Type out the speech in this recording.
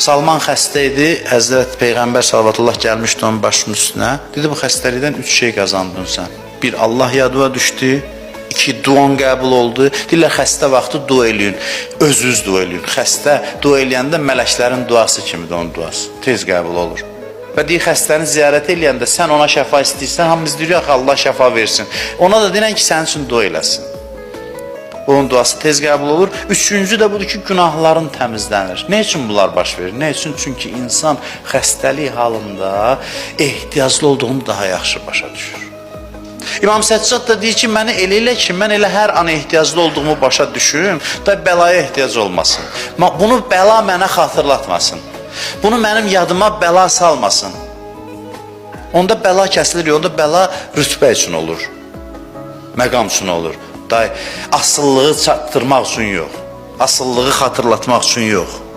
Salman xəstə idi, Həzrət Peyğəmbər sallallahu gəlmişdi onun başının üstünə. Dedi, bu xəstəlikdən 3 şey qazandın sən. Bir, Allah yadına düşdü. 2, duan qəbul oldu. Deyirlər, xəstə vaxtı dua eləyin. Özünüz dua eləyin. Xəstə dua eləyəndə mələklərin duası kimidir onun duası. Tez qəbul olur. Və deyir, xəstəni ziyarət eləyəndə sən ona şəfa istəyirsən, hamımız deyirik, Allah şəfa versin. Ona da deyirən ki, sənin üçün dua eləsin. Onun duası tez qəbul olur. Üçüncü də budur ki, günahların təmizlənir. Ne üçün bunlar baş verir? Ne üçün? Çünki insan xəstəlik halında ehtiyaclı olduğunu daha yaxşı başa düşür. İmam Səccad da deyir ki, məni elə ki, mən elə hər an ehtiyaclı olduğumu başa düşürüm, da bəlaya ehtiyac olmasın. Bunu bəla mənə xatırlatmasın. Bunu mənim yadıma bəla salmasın. Onda bəla kəsilir, onda bəla rütbə üçün olur. Məqam üçün olur. Asıllığı çatdırmaq üçün yox. Asıllığı xatırlatmaq üçün yox.